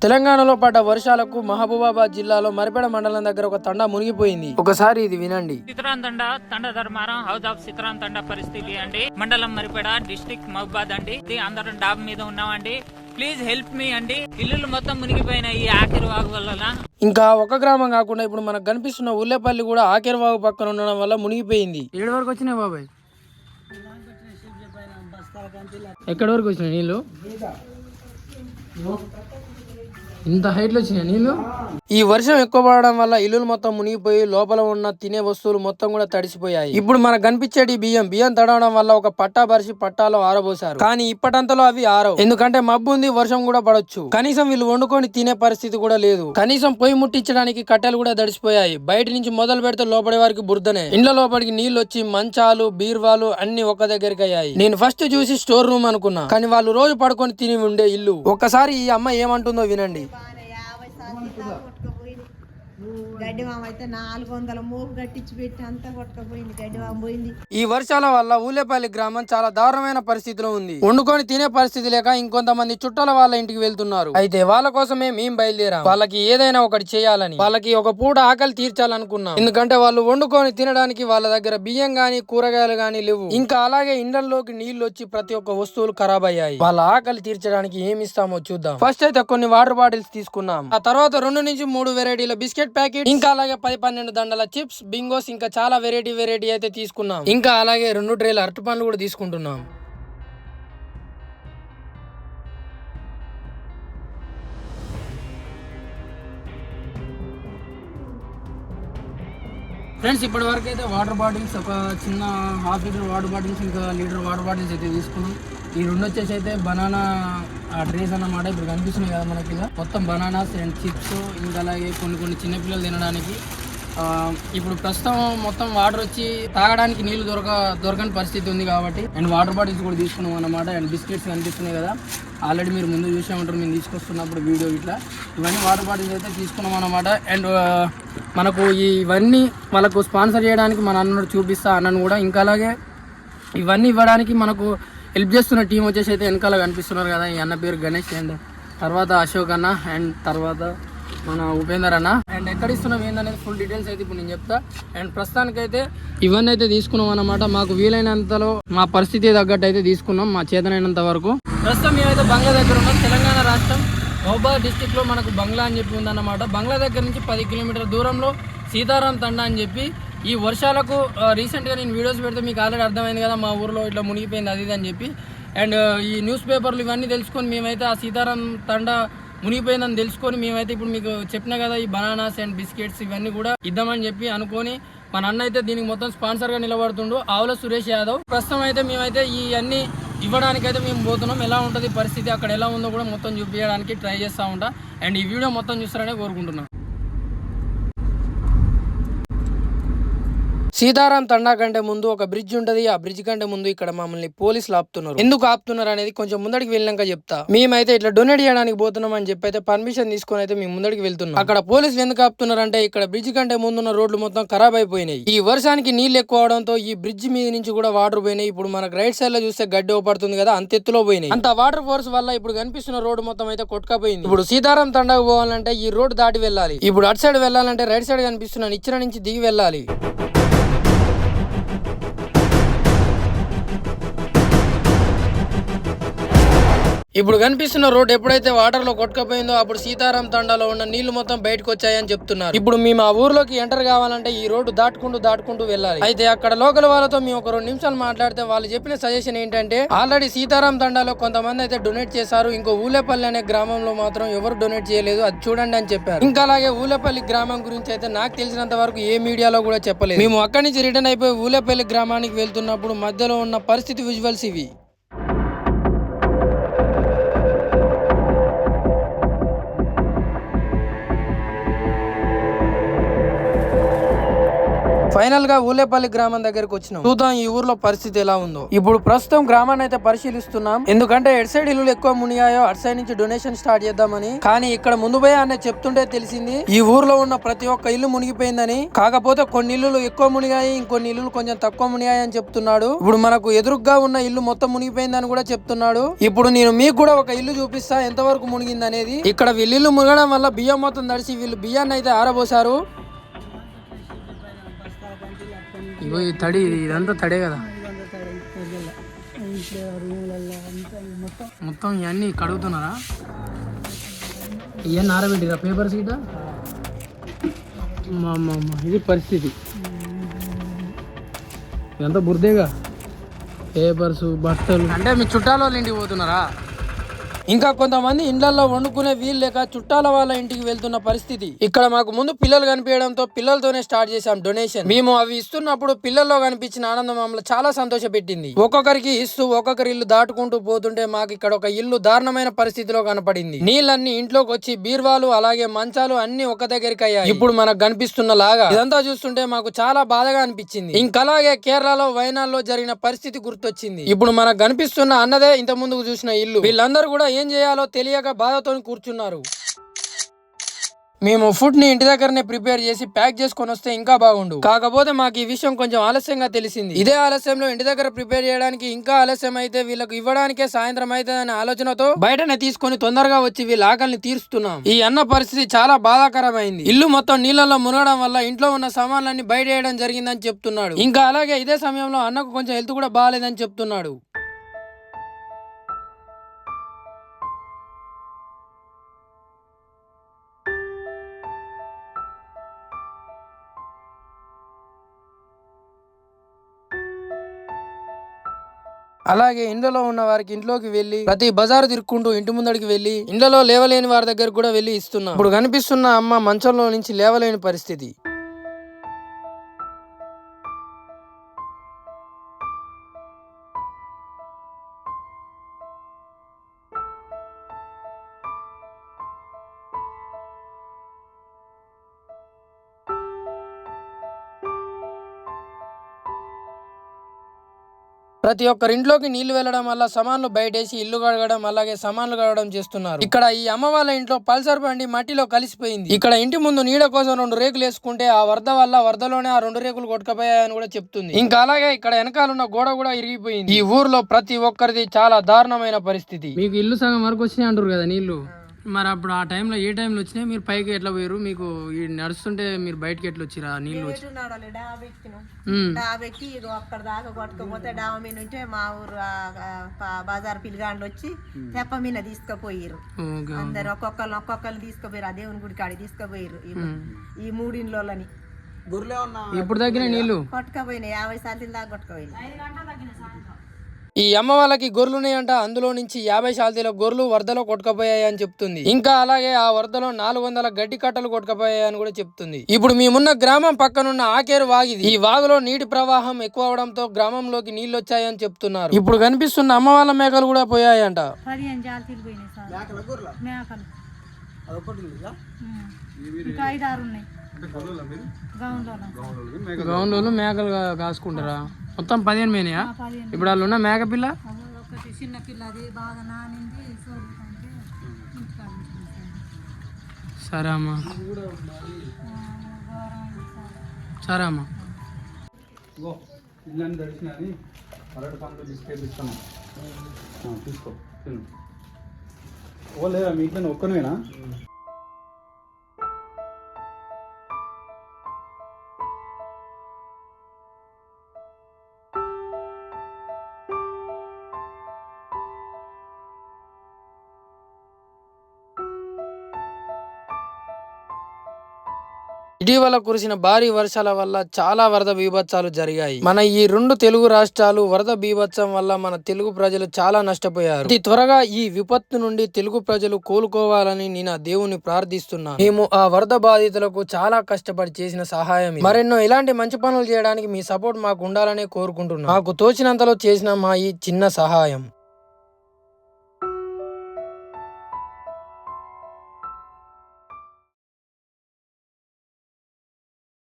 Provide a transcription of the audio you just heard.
తెలంగాణలో పడ్డ వర్షాలకు మహబూబాబాద్ జిల్లాలో మరిపేడ మండలం దగ్గర ఒక తండా మునిగిపోయింది. ఒకసారి ఇది వినండి. సితరాన్ తండ ధర్మారం హౌస్ ఆఫ్ సితరాన్ తండ పరిస్థితి అండి. మండలం మరిపేడ, డిస్ట్రిక్ట్ మహబూబాద్ అండి. అందరం డాబ్ మీద ఉన్నామండి. ప్లీజ్ హెల్ప్ మీ అండి. ఇల్లులు మొత్తం మునిగిపోయినాయి ఈ ఆఖరి వాగు వల్ల. ఇంకా ఒక గ్రామం కాకుండా ఇప్పుడు మనకు కనిపిస్తున్న ఉల్లేపల్లి కూడా ఆఖరి వాగు పక్కన ఉండడం వల్ల మునిగిపోయింది. ఏడు వరకు వచ్చినాయి బాబాయ్? ఎక్కడి వరకు వచ్చినాయి నీళ్ళు? ఇంత హైట్ లో వచ్చినాయి నీళ్ళు. ఈ వర్షం ఎక్కువ పడడం వల్ల ఇల్లులు మొత్తం మునిగిపోయి లోపల ఉన్న తినే వస్తువులు మొత్తం కూడా తడిసిపోయాయి. ఇప్పుడు మనకు కనిపించేటి బియ్యం తడవడం వల్ల ఒక పట్టా పరిచి పట్టాలో ఆరబోసారు. కానీ ఇప్పటంతలో అవి ఆరవు, ఎందుకంటే మబ్బు ఉంది, వర్షం కూడా పడొచ్చు. కనీసం వీళ్ళు వండుకొని తినే పరిస్థితి కూడా లేదు. కనీసం పొయ్యి ముట్టించడానికి కట్టెలు కూడా తడిసిపోయాయి. బయట నుంచి మొదలు పెడితే లోపలి వారికి బురదనే. ఇండ్ల లోపలికి నీళ్లు వచ్చి మంచాలు, బీర్వాలు అన్ని ఒక్క దగ్గరికి అయ్యాయి. నేను ఫస్ట్ చూసి స్టోర్ రూమ్ అనుకున్నా, కానీ వాళ్ళు రోజు పడుకొని తిని ఉండే ఇల్లు. ఒక్కసారి ఈ అమ్మ ఏమంటుందో వినండి. గడ్డి మామ అయితే 400 మూపు కట్టించి పెట్టి అంతా కొట్టుకపోయింది. గడ్డి మామ పోయింది. ఈ వర్షాల వల్ల ఊలేపల్లి గ్రామం చాలా దారుణమైన పరిస్థితిలో ఉంది. వండుకొని తినే పరిస్థితి లేక ఇంకొంతమంది చుట్టాల వాళ్ళ ఇంటికి వెళ్తున్నారు. అయితే వాళ్ళ కోసమే మేము బయలుదేరాం. వాళ్ళకి ఏదైనా ఒకటి చేయాలని, వాళ్ళకి ఒక పూట ఆకలి తీర్చాలనుకున్నాం. ఎందుకంటే వాళ్ళు వండుకొని తినడానికి వాళ్ళ దగ్గర బియ్యం గాని కూరగాయలు గాని లేవు. ఇంకా అలాగే ఇండ్లలోకి నీళ్లు వచ్చి ప్రతి ఒక్క వస్తువులు ఖరాబ్ అయ్యాయి. వాళ్ళ ఆకలి తీర్చడానికి ఏమి ఇస్తామో చూద్దాం. ఫస్ట్ అయితే కొన్ని వాటర్ బాటిల్స్ తీసుకున్నాం. ఆ తర్వాత 2 నుంచి 3 వెరైటీల బిస్కెట్ ప్యాకెట్, ఇంకా అలాగే 10-12 దండల చిప్స్, బింగోస్, ఇంకా చాలా వెరైటీ అయితే తీసుకున్నాం. ఇంకా అలాగే 2 ట్రేల అరటి పండ్లు కూడా తీసుకుంటున్నాం. ఫ్రెండ్స్, ఇప్పటి వరకు అయితే వాటర్ బాటిల్స్, ఒక చిన్న ½ లీటర్ వాటర్ బాటిల్స్, ఇంకా లీటర్ వాటర్ బాటిల్స్ అయితే తీసుకున్నాం. ఈ 2 వచ్చేసి అయితే బనానా ట్రేస్ అన్నమాట. ఇప్పుడు కనిపిస్తున్నాయి కదా మనకి, మొత్తం బనానాస్ అండ్ చిప్స్, ఇంకా అలాగే కొన్ని చిన్నపిల్లలు తినడానికి. ఇప్పుడు ప్రస్తుతం మొత్తం వాటర్ వచ్చి తాగడానికి నీళ్లు దొరకని పరిస్థితి ఉంది కాబట్టి, అండ్ వాటర్ బాటిల్స్ కూడా తీసుకున్నాం అన్నమాట. అండ్ బిస్కెట్స్ కనిపిస్తున్నాయి కదా, ఆల్రెడీ మీరు ముందు చూసే ఉంటారు మేము తీసుకొస్తున్నప్పుడు వీడియో. ఇట్లా ఇవన్నీ వాటర్ బాటిల్స్ అయితే తీసుకున్నాం అన్నమాట. అండ్ మనకు ఇవన్నీ వాళ్ళకు స్పాన్సర్ చేయడానికి మన అన్నను చూపిస్తా అన్నను కూడా. ఇంకా అలాగే ఇవన్నీ ఇవ్వడానికి మనకు హెల్ప్ చేస్తున్న టీం వచ్చేసి అయితే వెనకాల కనిపిస్తున్నారు కదా. ఈ అన్న పేరు గణేష్, అండ్ తర్వాత అశోక్ అన్న, అండ్ తర్వాత మన ఉపేందర్ అన్న. అండ్ ఎక్కడ ఇస్తున్నాం ఏందనేది ఫుల్ డీటెయిల్స్ అయితే ఇప్పుడు నేను చెప్తా. అండ్ ప్రస్తుతానికైతే ఇవన్నీ అయితే తీసుకున్నాం అన్నమాట. మాకు వీలైనంతలో మా పరిస్థితి తగ్గట్టు అయితే తీసుకున్నాం, మా చేతనైనంత వరకు. ప్రస్తుతం మేమైతే బంగ్లా దగ్గర ఉన్నాం. తెలంగాణ రాష్ట్రం మహబూబాబాద్ డిస్టిక్ లో మనకు బంగ్లా అని చెప్పి ఉందన్నమాట. బంగ్లా దగ్గర నుంచి 10 కిలోమీటర్ల దూరంలో సీతారాం తండా అని చెప్పి. ఈ వర్షాలకు రీసెంట్గా నేను వీడియోస్ పెడితే మీకు ఆల్రెడీ అర్థమైంది కదా, మా ఊర్లో ఇట్లా మునిగిపోయింది అది ఇది అని చెప్పి. అండ్ ఈ న్యూస్ పేపర్లు ఇవన్నీ తెలుసుకొని మేమైతే ఆ సీతారాం తండా మునిగిపోయిందని తెలుసుకొని మేమైతే ఇప్పుడు మీకు చెప్పినా కదా, ఈ బనానాస్ అండ్ బిస్కెట్స్ ఇవన్నీ కూడా ఇద్దామని చెప్పి అనుకొని మన అన్న అయితే దీనికి మొత్తం స్పాన్సర్గా నిలబడుతుండు, ఆవుల సురేష్ యాదవ్. ప్రస్తుతం అయితే మేమైతే ఈ అన్ని ఇవ్వడానికైతే మేము పోతున్నాం. ఎలా ఉంటుంది పరిస్థితి, అక్కడ ఎలా ఉందో కూడా మొత్తం చూపించడానికి ట్రై చేస్తూ ఉంటా. అండ్ ఈ వీడియో మొత్తం చూస్తారనే కోరుకుంటున్నాను. సీతారాం తండా కంటే ముందు ఒక బ్రిడ్జ్ ఉంటది. ఆ బ్రిడ్జ్ కంటే ముందు ఇక్కడ మమ్మల్ని పోలీసులు ఆపుతున్నారు. ఎందుకు ఆపుతున్నారు అనేది కొంచెం ముందడికి వెళ్ళాక చెప్తా. మేమైతే ఇట్లా డొనేట్ చేయడానికి పోతున్నాం అని చెప్పి అయితే పర్మిషన్ తీసుకొని అయితే మేము ముందడికి వెళ్తున్నాం. అక్కడ పోలీసులు ఎందుకు ఆపుతున్నారు అంటే, ఇక్కడ బ్రిడ్జ్ కంటే ముందున్న రోడ్లు మొత్తం ఖరాబ్ అయిపోయినాయి. ఈ వర్షానికి నీళ్లు ఎక్కువ అవడంతో ఈ బ్రిడ్జ్ మీద నుంచి కూడా వాటర్ పోయినాయి. ఇప్పుడు మనకు రైట్ సైడ్ లో చూస్తే గడ్డి పడుతుంది కదా, అంత ఎత్తులో పోయినాయి. అంత వాటర్ ఫోర్స్ వల్ల ఇప్పుడు కనిపిస్తున్న రోడ్డు మొత్తం అయితే కొట్టుకపోయింది. ఇప్పుడు సీతారాం తండాకు పోవాలంటే ఈ రోడ్ దాటి వెళ్ళాలి. ఇప్పుడు అటు సైడ్ వెళ్ళాలంటే రైట్ సైడ్ కనిపిస్తున్న నిచ్చెన నుంచి దిగి వెళ్ళాలి. ఇప్పుడు కనిపిస్తున్న రోడ్ ఎప్పుడైతే వాటర్ లో కొట్టుకపోయిందో అప్పుడు సీతారాం తండాలో ఉన్న నీళ్లు మొత్తం బయటకు వచ్చాయని చెప్తున్నారు. ఇప్పుడు మేము ఆ ఊర్లోకి ఎంటర్ కావాలంటే ఈ రోడ్డు దాటుకుంటూ వెళ్ళాలి. అయితే అక్కడ లోకల్ వాళ్ళతో మేము ఒక 2 నిమిషాలు మాట్లాడితే వాళ్ళు చెప్పిన సజెషన్ ఏంటంటే, ఆల్రెడీ సీతారాం తండాలో కొంతమంది అయితే డొనేట్ చేశారు, ఇంకో ఊలేపల్లి అనే గ్రామంలో మాత్రం ఎవరు డొనేట్ చేయలేదు, అది చూడండి అని చెప్పారు. ఇంకా అలాగే ఊలేపల్లి గ్రామం గురించి అయితే నాకు తెలిసినంత వరకు ఏ మీడియాలో కూడా చెప్పలేదు. మేము అక్కడి నుంచి రిటర్న్ అయిపోయి ఊలేపల్లి గ్రామానికి వెళ్తున్నప్పుడు మధ్యలో ఉన్న పరిస్థితి విజువల్స్ ఇవి. ఫైనల్ గా ఊలేపల్లి గ్రామం దగ్గరకు వచ్చినాం. చూద్దాం ఈ ఊర్లో పరిస్థితి ఎలా ఉందో. ఇప్పుడు ప్రస్తుతం గ్రామాన్ని అయితే పరిశీలిస్తున్నాం. ఎందుకంటే ఎడ్ సైడ్ ఇల్లు ఎక్కువ మునిగాయో అటు సైడ్ నుంచి డొనేషన్ స్టార్ట్ చేద్దామని. కానీ ఇక్కడ ముందు పోయి అనే చెప్తుంటే తెలిసింది ఈ ఊర్లో ఉన్న ప్రతి ఒక్క ఇల్లు మునిగిపోయిందని. కాకపోతే కొన్ని ఇల్లులు ఎక్కువ మునిగాయి, ఇంకొన్ని ఇల్లు కొంచెం తక్కువ మునిగాయి అని చెప్తున్నాడు. ఇప్పుడు మనకు ఎదురుగా ఉన్న ఇల్లు మొత్తం మునిగిపోయిందని కూడా చెప్తున్నాడు. ఇప్పుడు నేను మీకు కూడా ఒక ఇల్లు చూపిస్తా ఎంతవరకు మునిగింది అనేది. ఇక్కడ వీళ్ళు మునగడం వల్ల బియ్యం మొత్తం తడిసి వీళ్ళు బియ్యాన్ని అయితే ఆరబోసారు. ఇగో ఈ తడి ఇదంతా తడే కదా, మొత్తం ఇవన్నీ కడుగుతున్నారా? ఇవన్నీ ఆరబెట్టిరా పేపర్స్ గిట. ఇది పరిస్థితి, ఇదంతా బురదేగా. పేపర్స్, బట్టలు అంటే మీ చుట్టాల వాళ్ళ ఇంటికి పోతున్నారా? ఇంకా కొంతమంది ఇండ్లలో వండుకునే వీలు లేక చుట్టాల వాళ్ళ ఇంటికి వెళ్తున్న పరిస్థితి. ఇక్కడ మాకు ముందు పిల్లలు కనిపించడంతో పిల్లలతోనే స్టార్ట్ చేశాం డొనేషన్. మేము అవి ఇస్తున్నప్పుడు పిల్లల్లో కనిపించిన ఆనందం మమ్మల్ని చాలా సంతోషపెట్టింది. ఒక్కొక్కరికి ఇస్తూ ఒక్కొక్కరి ఇల్లు దాటుకుంటూ పోతుంటే మాకు ఇక్కడ ఒక ఇల్లు దారుణమైన పరిస్థితిలో కనపడింది. నీళ్ళన్నీ ఇంట్లోకి వచ్చి బీర్వాలు అలాగే మంచాలు అన్ని ఒక దగ్గరికి అయ్యాయి. ఇప్పుడు మనకు కనిపిస్తున్న లాగా ఇదంతా చూస్తుంటే మాకు చాలా బాధగా అనిపించింది. ఇంకలాగే కేరళలో వైనాల్లో జరిగిన పరిస్థితి గుర్తొచ్చింది. ఇప్పుడు మనకు కనిపిస్తున్న అన్నదే ఇంత ముందుకు చూసిన ఇల్లు. వీళ్ళందరూ కూడా ఏం చేయాలో తెలియక బాధతో కూర్చున్నారు. మేము ఫుడ్ ని ఇంటి దగ్గరనే ప్రిపేర్ చేసి ప్యాక్ చేసుకొని వస్తే ఇంకా బాగుండు. కాకపోతే మాకు ఈ విషయం కొంచెం ఆలస్యంగా తెలిసింది. ఇదే ఆలస్యంలో ఇంటి దగ్గర ప్రిపేర్ చేయడానికి ఇంకా ఆలస్యం అయితే వీళ్ళకి ఇవ్వడానికే సాయంత్రం అయితే అనే ఆలోచనతో బయటనే తీసుకొని తొందరగా వచ్చి వీళ్ళ ఆకలిని తీరుస్తున్నాం. ఈ అన్న పరిస్థితి చాలా బాధాకరమైంది. ఇల్లు మొత్తం నీళ్ళలో మునగడం వల్ల ఇంట్లో ఉన్న సామాన్లన్నీ బయట వేయడం జరిగిందని చెప్తున్నాడు. ఇంకా అలాగే ఇదే సమయంలో అన్నకు కొంచెం హెల్త్ కూడా బాగాలేదని చెప్తున్నాడు. అలాగే ఇండ్లలో ఉన్న వారికి ఇంట్లోకి వెళ్లి ప్రతి బజారు తిరుక్కుంటూ ఇంటి ముందడికి వెళ్లి ఇండ్లలో లేవలేని వారి దగ్గర కూడా వెళ్లి ఇస్తున్నాం. ఇప్పుడు కనిపిస్తున్న అమ్మ మంచంలో నుంచి లేవలేని పరిస్థితి. ప్రతి ఒక్కరి ఇంట్లోకి నీళ్లు వెళ్లడం వల్ల సామాన్లు బయటేసి ఇల్లు కడగడం అలాగే సామాన్లు కడగడం చేస్తున్నారు. ఇక్కడ ఈ అమ్మ వాళ్ళ ఇంట్లో పల్సర్ బండి మట్టిలో కలిసిపోయింది. ఇక్కడ ఇంటి ముందు నీడ కోసం 2 రేకులు వేసుకుంటే ఆ వరద వల్ల వరదలోనే ఆ 2 రేకులు కొట్టుకుపోయాయని కూడా చెప్తుంది. ఇంకా అలాగే ఇక్కడ వెనకాలన్న గోడ కూడా ఇరిగిపోయింది. ఈ ఊర్లో ప్రతి ఒక్కరిది చాలా దారుణమైన పరిస్థితి. మీకు ఇల్లు సగం వరకు వచ్చినాయి అంటారు కదా నీళ్లు. మరి అప్పుడు ఆ టైంలో ఏ టైంలో వచ్చినాయి? మీరు పైకి ఎట్లా పోయారు? మీకు నడుస్తుంటే మీరు బయటకి ఎట్లా వచ్చిరా నీళ్ళు వచ్చి? డాబెక్కి అక్కడ దాకా కొట్టుకపోతే డాబా మీద నుంచే మా ఊరు బజార్ పిల్లగాండ్లు వచ్చి తెప్ప మీద తీసుకుపోయారు. అందరు ఒక్కొక్కరిని తీసుకుపోయారు. ఆ దేవుని గుడి కాడి తీసుకుపోయారు. ఈ 3 ఇండ్లని ఇప్పుడు తగ్గిన నీళ్లు కొట్టుకపోయినాయి. 50 శాతం దాకా కొట్టుకుపోయినాయి. ఈ అమ్మ వాళ్ళకి గొర్రెలున్నాయంట. అందులో నుంచి 50 శాతాల గొర్రెలు వరదలో కొట్టుకుపోయాయి అని చెప్తుంది. ఇంకా అలాగే ఆ వరదలో 400 గడ్డి కట్టలు కొట్టుకుపోయాయని కూడా చెప్తుంది. ఇప్పుడు మేమున్న గ్రామం పక్కనున్న ఆకేరు వాగిది. ఈ వాగులో నీటి ప్రవాహం ఎక్కువ అవడంతో గ్రామంలోకి నీళ్లు వచ్చాయని చెప్తున్నారు. ఇప్పుడు కనిపిస్తున్న అమ్మ వాళ్ళ మేకలు కూడా పోయాయంట. గౌన్లు మేకలు కాసుకుంటారా? మొత్తం 15 మేనయా? ఇప్పుడు వాళ్ళు ఉన్న మేక పిల్ల సరే అమ్మా, సరే అమ్మా. తీసుకో ఓ లేదా మీ ఇంట్లో ఒక్కనేనా? ఇటీవల కురిసిన భారీ వర్షాల వల్ల చాలా వరద బీభత్సాలు జరిగాయి. మన ఈ 2 తెలుగు రాష్ట్రాలు వరద బీభత్సం వల్ల మన తెలుగు ప్రజలు చాలా నష్టపోయారు. అతి త్వరగా ఈ విపత్తు నుండి తెలుగు ప్రజలు కోలుకోవాలని నేను ఆ దేవుని ప్రార్థిస్తున్నాను. మేము ఆ వరద బాధితులకు చాలా కష్టపడి చేసిన సహాయం మరెన్నో ఇలాంటి మంచి పనులు చేయడానికి మీ సపోర్ట్ మాకు ఉండాలని కోరుకుంటున్నాను. మాకు తోచినంతలో చేసిన మా ఈ చిన్న సహాయం.